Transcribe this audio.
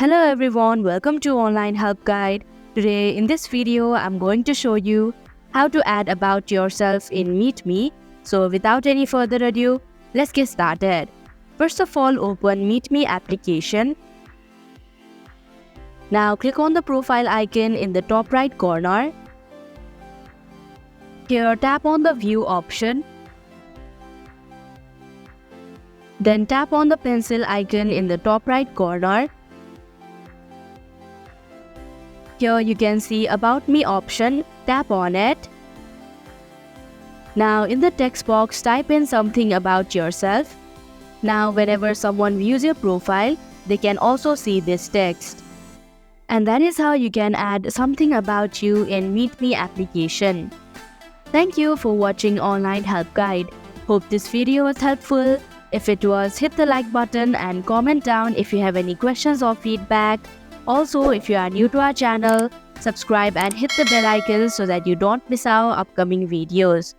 Hello everyone, welcome to Online Help Guide. Today in this video, I'm going to show you how to add about yourself in MeetMe. So without any further ado, let's get started. First of all, open MeetMe application. Now click on the profile icon in the top right corner. Here tap on the view option. Then tap on the pencil icon in the top right corner. Here you can see About Me option, tap on it. Now in the text box, type in something about yourself. Now whenever someone views your profile, they can also see this text. And that is how you can add something about you in MeetMe application. Thank you for watching Online Help Guide. Hope this video was helpful. If it was, hit the like button and comment down if you have any questions or feedback. Also, if you are new to our channel, subscribe and hit the bell icon so that you don't miss our upcoming videos.